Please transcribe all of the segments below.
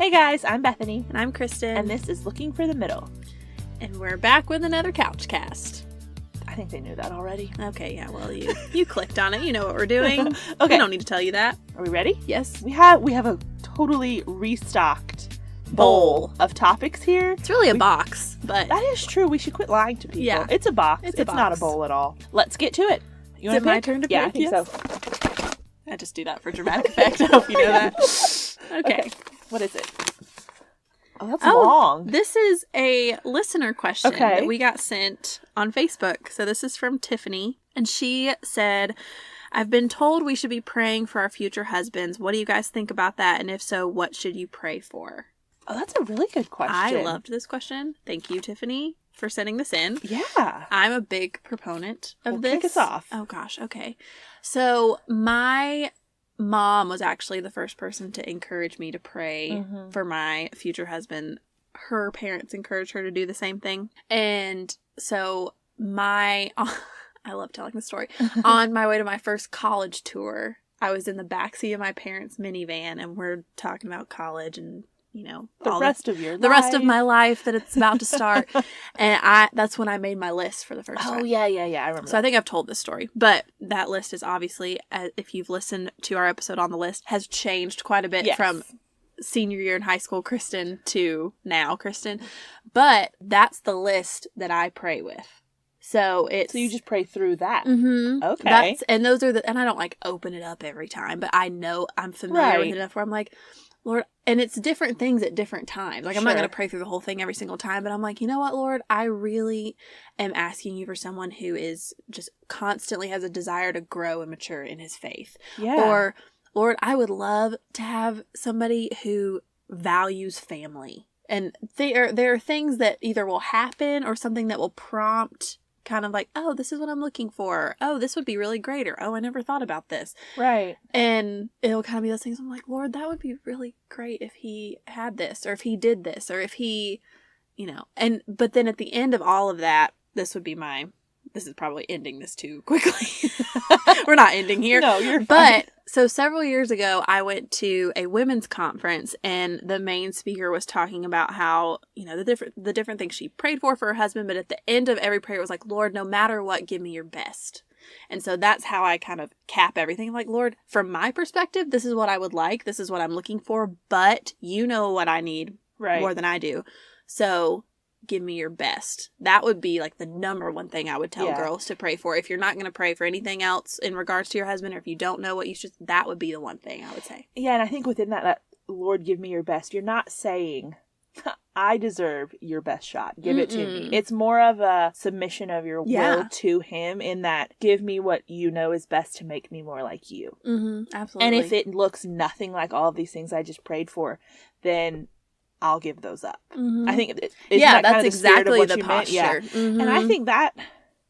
Hey guys, I'm Bethany. And I'm Kristen. And this is Looking for the Middle. And we're back with another CouchCast. I think they knew that already. Okay, yeah, well, you clicked on it. You know what we're doing. Okay. We don't need to tell you that. Are we ready? Yes. We have a totally restocked bowl of topics here. It's really a box, but... That is true. We should quit lying to people. Yeah. It's a box. It's not a bowl at all. Let's get to it. You Is it my turn to pick? Yeah, I think so. I just do that for dramatic effect. I hope you know that. Okay. What is it? Oh, that's long. This is a listener question that we got sent on Facebook. So this is from Tiffany. And she said, I've been told we should be praying for our future husbands. What do you guys think about that? And if so, what should you pray for? Oh, that's a really good question. I loved this question. Thank you, Tiffany, for sending this in. Yeah. I'm a big proponent of this. Kick us off. Oh, gosh. Okay. So my mom was actually the first person to encourage me to pray for my future husband. Her parents encouraged her to do the same thing. And so I love telling the story. On my way to my first college tour, I was in the backseat of my parents' minivan, and we're talking about college and, you know, the rest of the rest of my life that it's about to start. And that's when I made my list for the first time. Oh, yeah. I remember. So I think I've told this story, but that list is obviously, if you've listened to our episode on the list, has changed quite a bit from senior year in high school Kristen to now Kristen. But that's the list that I pray with. So you just pray through that. Mm-hmm. Okay. And those are and I don't like open it up every time, but I know I'm familiar with it enough where I'm like, Lord, and it's different things at different times. Like, I'm not going to pray through the whole thing every single time, but I'm like, you know what, Lord, I really am asking you for someone who is just constantly has a desire to grow and mature in his faith. Yeah. Or, Lord, I would love to have somebody who values family. And there are things that either will happen or something that will prompt kind of like, oh, this is what I'm looking for. Oh, this would be really great. Or, oh, I never thought about this. Right. And it'll kind of be those things. I'm like, Lord, that would be really great if he had this, or if he did this, or if he, you know, but then at the end of all of that, this is probably ending this too quickly. We're not ending here. No, you're fine. But so several years ago, I went to a women's conference, and the main speaker was talking about how, you know, the different things she prayed for her husband. But at the end of every prayer, it was like, Lord, no matter what, give me your best. And so that's how I kind of cap everything. I'm like, Lord, from my perspective, this is what I would like. This is what I'm looking for. But you know what I need more than I do. So give me your best. That would be like the number one thing I would tell girls to pray for. If you're not going to pray for anything else in regards to your husband, or if you don't know what you should, that would be the one thing I would say. Yeah, and I think within that Lord, give me your best, you're not saying, I deserve your best shot. Give it to me. It's more of a submission of your will to him, in that, give me what you know is best to make me more like you. Mm-hmm, absolutely. And if it looks nothing like all of these things I just prayed for, then I'll give those up. Mm-hmm. I think that's exactly the posture. Yeah. Mm-hmm. And I think that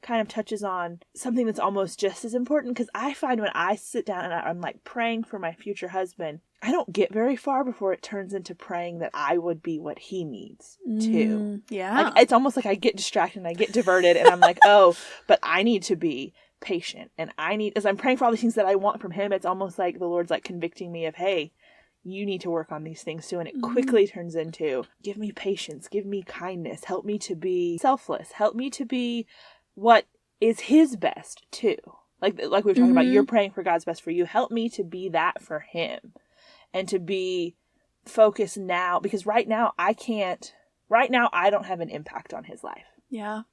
kind of touches on something that's almost just as important, because I find when I sit down and I'm like praying for my future husband, I don't get very far before it turns into praying that I would be what he needs too. Yeah. Like, it's almost like I get distracted and I get diverted, and I'm like, oh, but I need to be patient, and as I'm praying for all these things that I want from him, it's almost like the Lord's like convicting me of, hey, you need to work on these things too. And it quickly turns into, give me patience, give me kindness, help me to be selfless, help me to be what is his best too. Like we were talking about, you're praying for God's best for you. Help me to be that for him, and to be focused now, because right now I don't have an impact on his life. Yeah.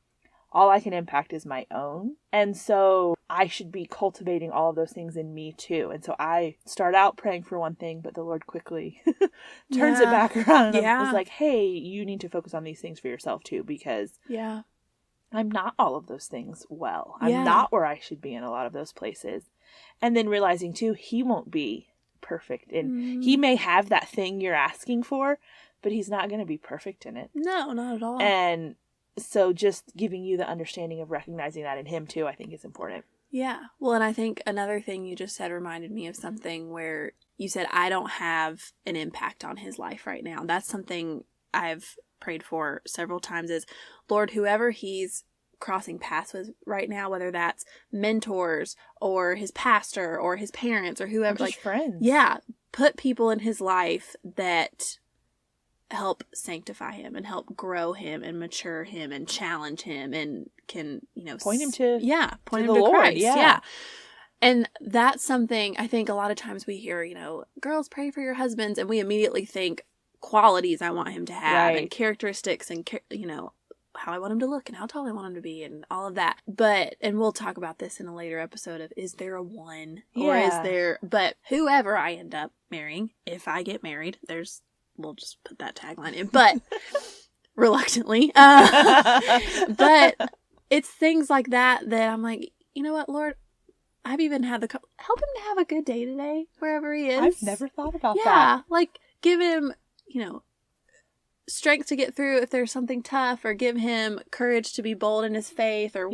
All I can impact is my own. And so I should be cultivating all of those things in me too. And so I start out praying for one thing, but the Lord quickly turns it back around. And is like, hey, you need to focus on these things for yourself too, because I'm not all of those things well. I'm not where I should be in a lot of those places. And then realizing too, he won't be perfect. And he may have that thing you're asking for, but he's not going to be perfect in it. No, not at all. And so just giving you the understanding of recognizing that in him too, I think is important. Yeah. Well, and I think another thing you just said reminded me of something where you said, I don't have an impact on his life right now. That's something I've prayed for several times is, Lord, whoever he's crossing paths with right now, whether that's mentors or his pastor or his parents or whoever, or just friends. Yeah. Put people in his life that help sanctify him and help grow him and mature him and challenge him and can, point him to point to him the to Lord. Christ. Yeah. Yeah. And that's something I think a lot of times we hear, girls, pray for your husbands, and we immediately think qualities I want him to have and characteristics and, how I want him to look and how tall I want him to be and all of that. But, and we'll talk about this in a later episode of, is there a one? Or is there, but whoever I end up marrying, if I get married, we'll just put that tagline in, but reluctantly. But it's things like that I'm like, you know what, Lord? I've even had help him to have a good day today, wherever he is. I've never thought about that. Yeah, like give him, strength to get through if there's something tough, or give him courage to be bold in his faith, or,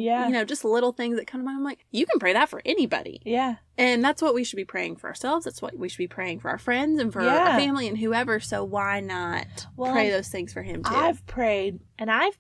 just little things that come to mind. I'm like, you can pray that for anybody. Yeah. And that's what we should be praying for ourselves. That's what we should be praying for our friends and for our family and whoever. So why not pray those things for him too? I've prayed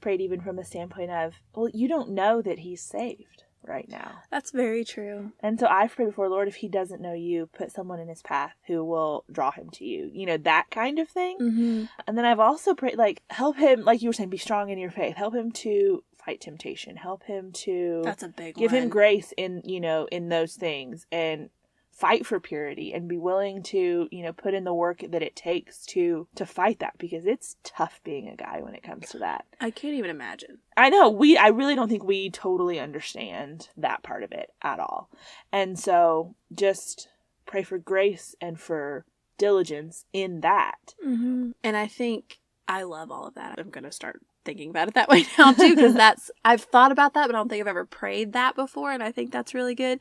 even from a standpoint of, well, you don't know that he's saved right now. That's very true. And so I've prayed before, Lord, if he doesn't know you, put someone in his path who will draw him to you. That kind of thing. Mm-hmm. And then I've also prayed, help him, like you were saying, be strong in your faith. Help him to fight temptation. Help him to That's a big give one. him grace in those things, and fight for purity, and be willing to, put in the work that it takes to fight that, because it's tough being a guy when it comes to that. I can't even imagine. I know. I really don't think we totally understand that part of it at all. And so just pray for grace and for diligence in that. Mm-hmm. And I think I love all of that. I'm going to start thinking about it that way now too, because I've thought about that, but I don't think I've ever prayed that before. And I think that's really good.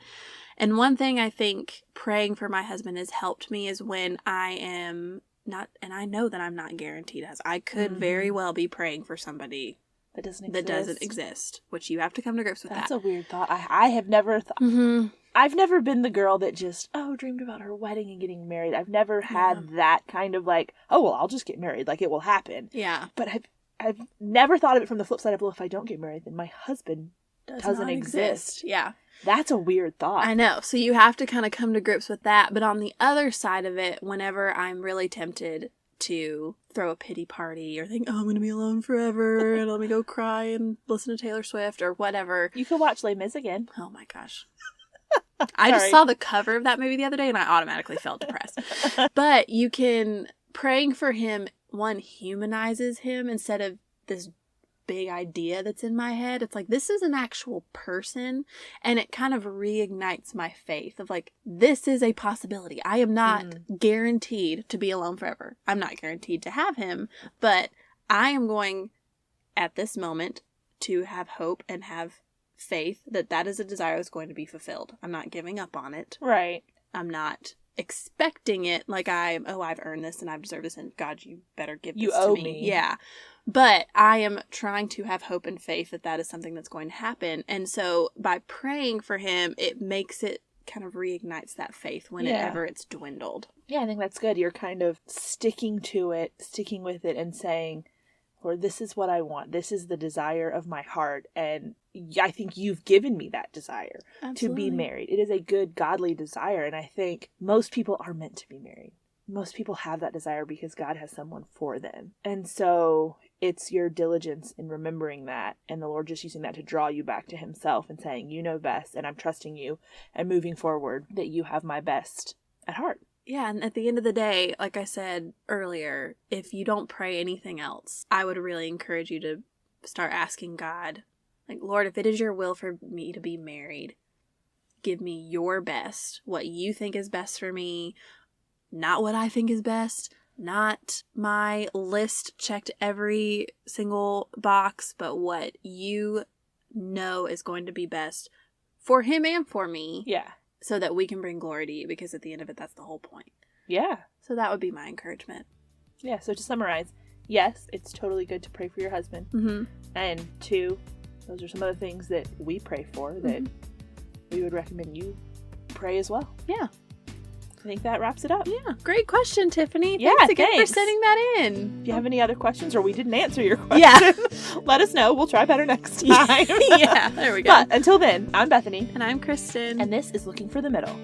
And one thing I think praying for my husband has helped me is when I am not, and I know that I'm not guaranteed as, I could very well be praying for somebody that doesn't exist, which you have to come to grips with. That's a weird thought. I have never thought. Mm-hmm. I've never been the girl that just, dreamed about her wedding and getting married. I've never had that kind of I'll just get married. It will happen. Yeah. But I've never thought of it from the flip side of, well, if I don't get married, then my husband doesn't exist. Yeah. That's a weird thought. I know. So you have to kind of come to grips with that. But on the other side of it, whenever I'm really tempted to throw a pity party or think, I'm going to be alone forever and let me go cry and listen to Taylor Swift or whatever. You could watch Les Mis again. Oh my gosh. I just saw the cover of that movie the other day and I automatically felt depressed. But you can, praying for him, one, humanizes him instead of this big idea that's in my head. It's like, this is an actual person, and it kind of reignites my faith of this is a possibility. I am not guaranteed to be alone forever. I'm not guaranteed to have him, but I am going at this moment to have hope and have faith that is a desire that's going to be fulfilled. I'm not giving up on it. Right. I'm not expecting it I've earned this and I've deserved this and God, you better give this to me. Yeah. But I am trying to have hope and faith that is something that's going to happen. And so by praying for him, it makes it kind of reignites that faith whenever it's dwindled. Yeah, I think that's good. You're kind of sticking with it and saying, Lord, this is what I want. This is the desire of my heart. And I think you've given me that desire to be married. It is a good, godly desire. And I think most people are meant to be married. Most people have that desire because God has someone for them. And so it's your diligence in remembering that, and the Lord just using that to draw you back to himself and saying, you know best, and I'm trusting you, and moving forward, that you have my best at heart. Yeah, and at the end of the day, like I said earlier, if you don't pray anything else, I would really encourage you to start asking God, Lord, if it is your will for me to be married, give me your best, what you think is best for me, not what I think is best, not my list checked every single box, but what you know is going to be best for him and for me. Yeah. So that we can bring glory to you, because at the end of it, that's the whole point. Yeah. So that would be my encouragement. Yeah, so to summarize, yes, it's totally good to pray for your husband. Mm-hmm. And 2, those are some of the things that we pray for that we would recommend you pray as well. Yeah. I think that wraps it up. Yeah. Great question, Tiffany. Yeah, thanks again for sending that in. If you have any other questions or we didn't answer your question, let us know. We'll try better next time. Yeah, there we go. But until then, I'm Bethany. And I'm Kristen. And this is Looking for the Middle.